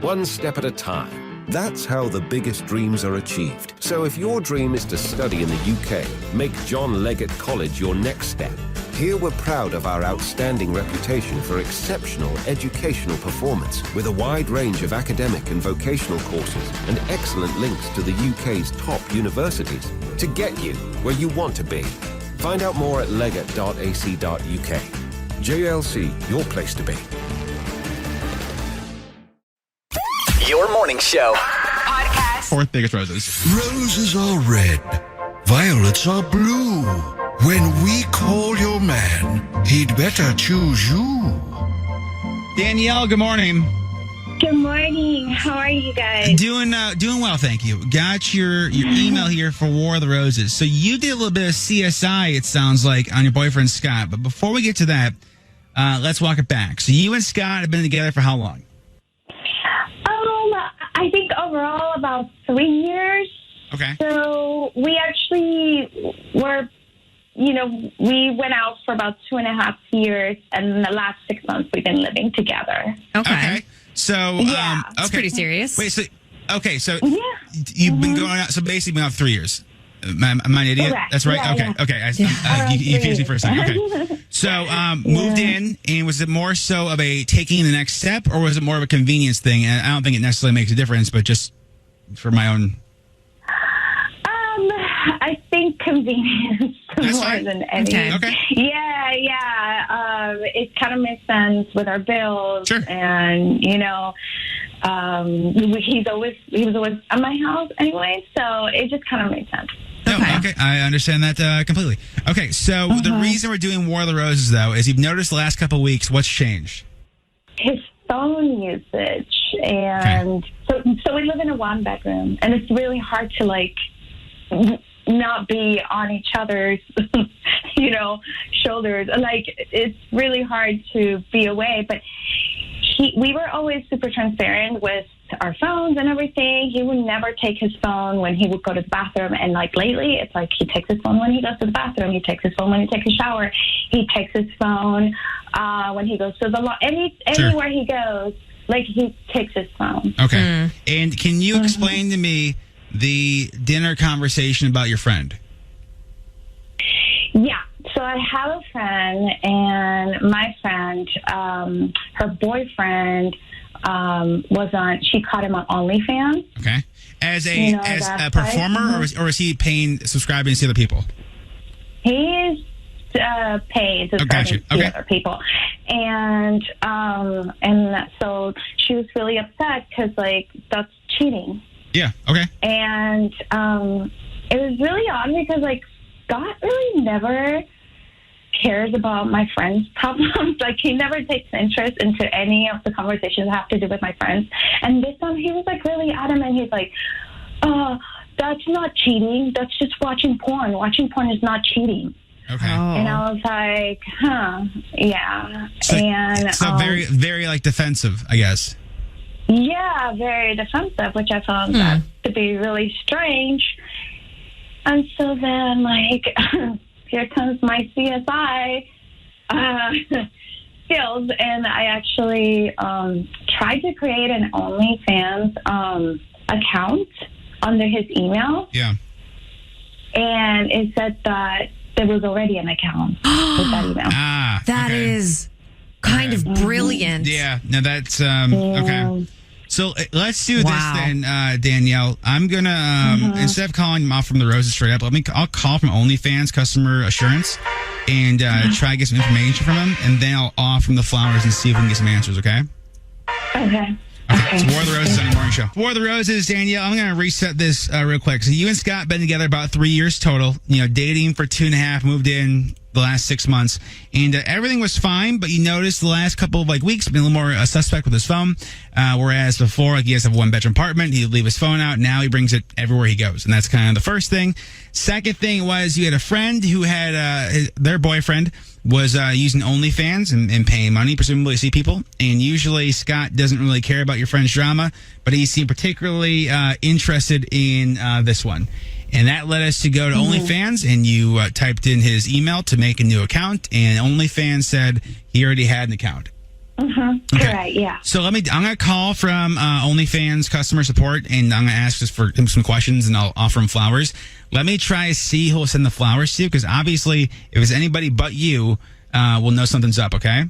one step at a time. That's how the biggest dreams are achieved. So if your dream is to study in the UK, make John Leggett College your next step. Here we're proud of our outstanding reputation for exceptional educational performance with a wide range of academic and vocational courses and excellent links to the UK's top universities to get you where you want to be. Find out more at leggett.ac.uk. JLC, your place to be. Your morning show. Podcast. Fourth biggest roses. Roses are red, violets are blue. When we call your man, he'd better choose you. Danielle, good morning. Good morning. How are you guys? Doing well, thank you. Got your email here for War of the Roses. So you did a little bit of CSI, it sounds like, on your boyfriend Scott. But before we get to that, let's walk it back. So you and Scott have been together for how long? I think overall about 3 years. Okay. So we actually were, we went out for about 2.5 years, and in the last 6 months we've been living together. Okay. So, Yeah. It's pretty serious. Wait, so Yeah. you've been going out, so basically been out 3 years. Am I an idiot? Correct. That's right? Yeah, Okay. yeah. You confused me for a second. Okay. So, moved in, and was it more so of a taking the next step, or was it more of a convenience thing? And I don't think it necessarily makes a difference, but just for my own. I think convenience That's more fine. than anything. Okay. Yeah. It kind of makes sense with our bills. Sure. And, he was always at my house anyway, so it just kind of made sense. No, okay. I understand that completely. Okay, so the reason we're doing War of the Roses, though, is you've noticed the last couple of weeks, what's changed? His phone usage, and so we live in a one bedroom, and it's really hard to not be on each other's shoulders. It's really hard to be away, but we were always super transparent with our phones and everything. He would never take his phone when he would go to the bathroom, and lately it's like he takes his phone when he goes to the bathroom, he takes his phone when he takes a shower, he takes his phone when he goes to the anywhere he goes, he takes his phone. Okay. And can you explain to me the dinner conversation about your friend? Yeah. So I have a friend, and my friend, her boyfriend she caught him on OnlyFans. Okay. As a performer, or is he subscribing to other people? He's paid subscribing to other people. And so she was really upset because, that's cheating. Yeah, okay. And it was really odd because, Scott really never cares about my friends' problems. He never takes interest into any of the conversations that have to do with my friends. And this time he was really adamant. He's like, that's not cheating. That's just watching porn. Watching porn is not cheating. Okay. And I was like, yeah. So very, very defensive, I guess. Yeah, very defensive, which I found that to be really strange. And so then, here comes my CSI skills, and I actually tried to create an OnlyFans account under his email. Yeah. And it said that there was already an account with that email. That is kind of brilliant. Yeah. No, that's okay. So let's do this then, Danielle. I'm gonna instead of calling him off from the Roses straight up, I'll call from OnlyFans customer assurance and try to get some information from him, and then I'll off from the flowers and see if we can get some answers. Okay. Okay. It's War of the Roses on your morning show. War of the Roses, Danielle. I'm going to reset this real quick. So you and Scott been together about 3 years total. Dating for 2.5, moved in the last 6 months, and everything was fine. But you noticed the last couple of weeks been a little more suspect with his phone. Whereas before, he has a 1-bedroom apartment, he'd leave his phone out. Now he brings it everywhere he goes, and that's kind of the first thing. Second thing was you had a friend who had their boyfriend was using OnlyFans and paying money, presumably to see people. And usually Scott doesn't really care about your friend's drama, but he seemed particularly interested in this one. And that led us to go to OnlyFans, and you typed in his email to make a new account, and OnlyFans said he already had an account. Mm-hmm. Okay. Correct, yeah. So I'm going to call from OnlyFans customer support, and I'm going to ask just for him some questions, and I'll offer him flowers. Let me try to see who will send the flowers to you, because obviously, if it's anybody but you, we'll know something's up, okay?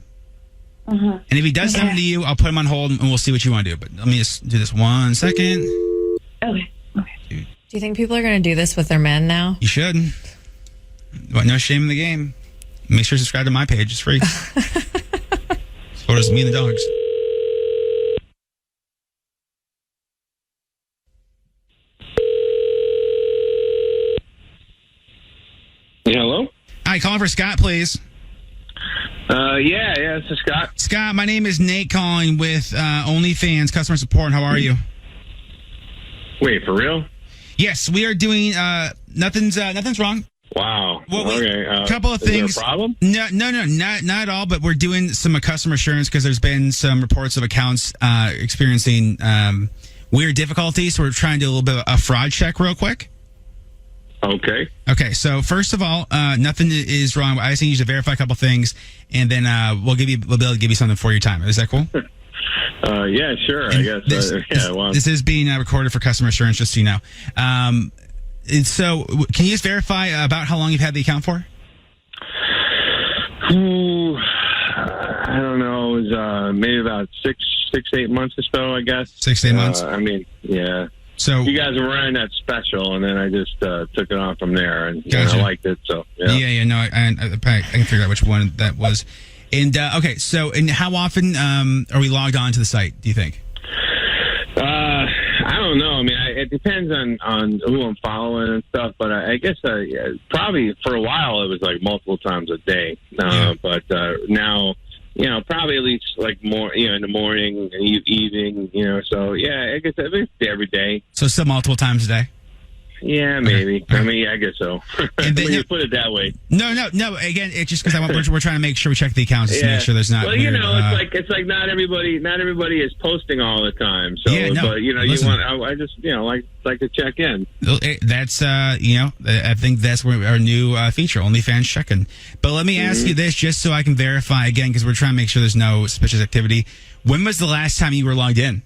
Mm-hmm. And if he does send them to you, I'll put him on hold, and we'll see what you want to do. But let me just do this 1 second. Okay. Do you think people are going to do this with their men now? You should. No shame in the game. Make sure to subscribe to my page. It's free. Photos of me and the dogs. Hello? Hi, calling for Scott, please. Yeah, this is Scott. Scott, my name is Nate calling with OnlyFans customer support. How are you? Wait, for real? Yes, we are doing nothing's wrong. Wow. Well, Okay. couple of things. Is there a problem? No, not at all. But we're doing some customer assurance because there's been some reports of accounts experiencing weird difficulties. So we're trying to do a little bit of a fraud check real quick. Okay. Okay, so first of all, nothing is wrong. I just need you to verify a couple things, and then we'll be able to give you something for your time. Is that cool? Yeah, sure. I guess. This is being recorded for customer assurance, just so you know. And so, can you just verify about how long you've had the account for? Ooh, I don't know. It was maybe about 8 months or so, I guess. 6 to 8 months. I mean, yeah. So you guys were running that special, and then I just took it on from there, and Gotcha. I liked it. So yeah. No, I can figure out which one that was. And okay, so and how often are we logged on to the site? Do you think? I don't know. I mean, it depends on who I'm following and stuff. But I guess probably for a while it was like multiple times a day. But now, probably at least like more, in the morning, evening. So yeah, I guess at least every day. So still multiple times a day. Yeah, maybe. Okay. I mean, I guess so. And then, when you put it that way. No. Again, it's just because we're trying to make sure we check the accounts just to make sure there's not. Well, weird, it's like not everybody is posting all the time. So, Yeah, no, but listen. I just like to check in. That's I think that's where our new feature, OnlyFans check-in. But let me ask you this, just so I can verify again, because we're trying to make sure there's no suspicious activity. When was the last time you were logged in?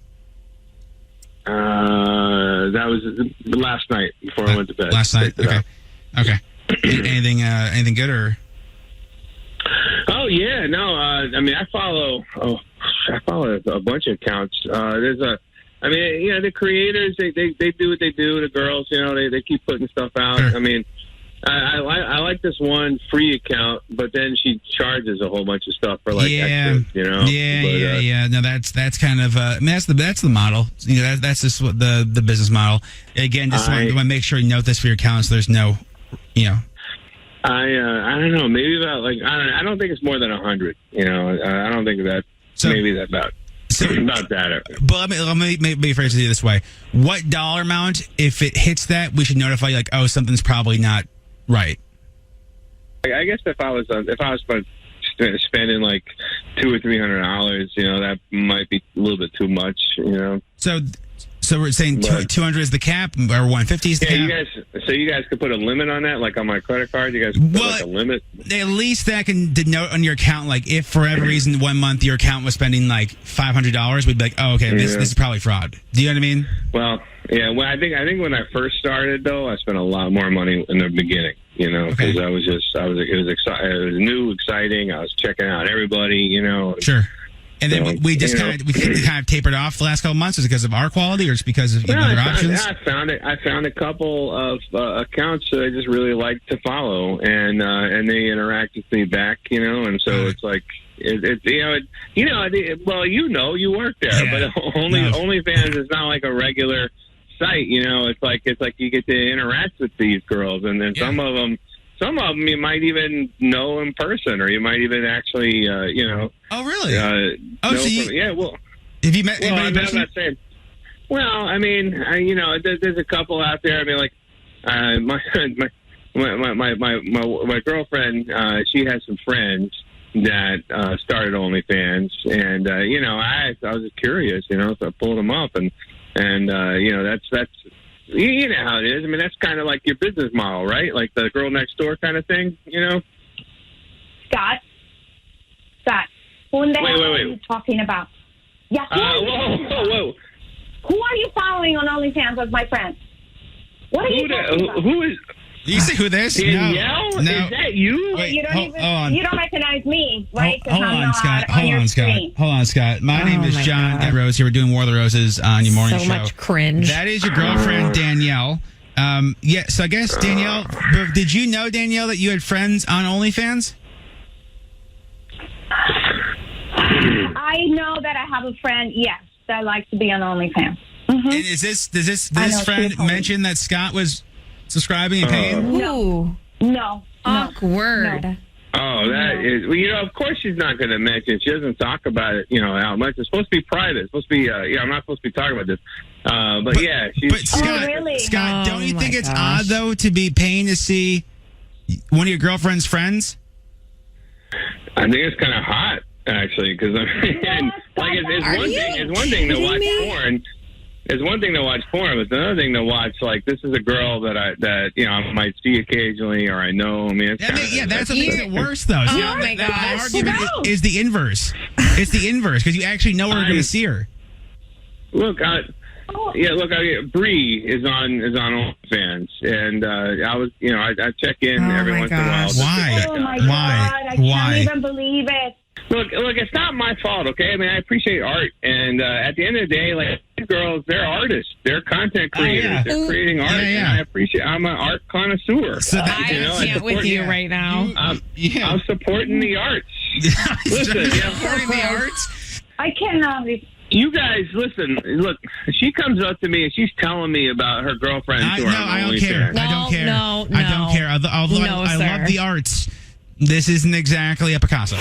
That was last night before I went to bed. Last night. Okay. Anything good or? Oh yeah, no. I mean, I follow a bunch of accounts. The creators they do what they do. The girls, they keep putting stuff out. Sure. I mean, I like this one free account, but then she charges a whole bunch of stuff for extras, Yeah. No, that's kind of. I mean, that's the model. That's just what the business model. Again, just want to make sure you note this for your account, so there's no, I don't know. Maybe about I don't think it's more than 100. I don't think that. So, maybe that about. So, about that. But let me phrase it this way: what dollar amount, if it hits that, we should notify you? Like, oh, something's probably not right. I guess if I was spending like $200 or $300, that might be a little bit too much, So we're saying 200 is the cap, or 150 is the cap. You guys could put a limit on that, like on my credit card. You guys could put a limit. At least that can denote on your account, like if for whatever reason 1 month your account was spending like $500, we'd be like, oh, okay, this is probably fraud. Do you know what I mean? Well, yeah. Well, I think when I first started though, I spent a lot more money in the beginning. Because it was new, exciting. I was checking out everybody. Sure. And then we just kind of tapered off the last couple of months. Is it because of our quality, or it's because of other options? I found a couple of accounts that I just really like to follow, and they interact with me back, and so it's like you work there, but OnlyFans is not like a regular site, it's like you get to interact with these girls, and then some of them you might even know in person, or you might even actually, Oh, really? Well, have you met anybody in I'm person? not saying. Well, I mean, there's a couple out there. I mean, like my girlfriend, she has some friends that started OnlyFans, and I was just curious, so I pulled them up, and that's. You know how it is. I mean, that's kind of like your business model, right? Like the girl next door kind of thing, Scott. Who in the Wait, hell wait, are wait. you talking about? Yeah, who are you talking about? Whoa. Who are you following on OnlyFans as my friend? What are you talking about? Who is You see who this? Danielle? No. Is that you? Wait, You don't hold on. you don't recognize me, right? 'Cause Hold I'm on, not Scott. on Hold your on, Scott. screen. Hold on, Scott. My name is my John God. Rose. Here we're doing War of the Roses on your morning So show. much cringe. That is your girlfriend, Danielle. Yeah, so I guess, Danielle, did you know, Danielle, that you had friends on OnlyFans? I know that I have a friend, yes, that likes to be on OnlyFans. And does this I know, friend she told me. mention that Scott was subscribing and paying? Ooh, No. awkward. No. Oh, that is. Well, of course she's not going to mention. She doesn't talk about it, out much. It's supposed to be private. It's supposed to be. I'm not supposed to be talking about this. But yeah, she's. But Scott, really? Scott, don't you Oh, think my it's gosh. odd though to be paying to see one of your girlfriend's friends? I think it's kind of hot, actually, because it's Are one you thing. It's one thing to kidding watch me? porn. It's one thing to watch porn, but it's another thing to watch this is a girl that I might see occasionally, or I know. I mean, it's That's what makes it worse though. Oh, See, my the gosh. argument No. is the inverse. It's the inverse because you actually know we're going to see her. Look, Bree is on OnlyFans, and I was, I check in Oh, every my once in a while. gosh. just to Why? check Oh, on my her. Why? God. I Why? can't even believe it. Look, it's not my fault, okay? I mean, I appreciate art, and at the end of the day, these girls, they're artists, they're content creators, yeah. they're creating art, Yeah, yeah. and I appreciate. I'm an art connoisseur. So that- I I can't with support- you right now. I'm supporting the arts. Listen, Supporting the arts. I cannot be. You guys, listen. Look, she comes up to me and she's telling me about her girlfriends who are on I don't OnlyFans. care. No, I don't care. no, I don't no. care. Although No, I sir. love the arts, this isn't exactly a Picasso.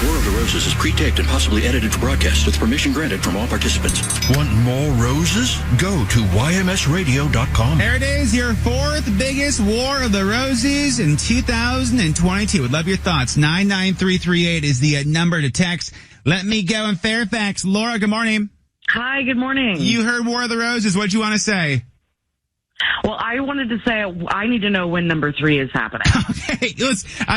War of the Roses is pre-taped and possibly edited for broadcast with permission granted from all participants. Want more roses? Go to ymsradio.com. There it is, your fourth biggest War of the Roses in 2022. Would love your thoughts. 99338 is the number to text. Let me go in Fairfax. Laura, good morning. Hi, good morning. You heard War of the Roses. What'd you want to say? Well, I wanted to say I need to know when number 3 is happening. Okay,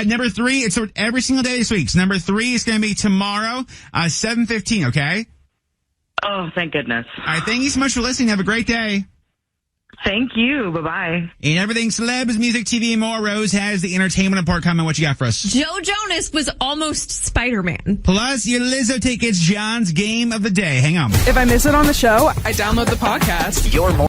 number 3, it's every single day this week. So number 3 is going to be tomorrow, 7:15, okay? Oh, thank goodness. All right, thank you so much for listening. Have a great day. Thank you. Bye-bye. And everything celebs, music, TV, and more. Rose has the entertainment report coming. What you got for us? Joe Jonas was almost Spider-Man. Plus, your Lizzo tickets, John's game of the day. Hang on. If I miss it on the show, I download the podcast. Your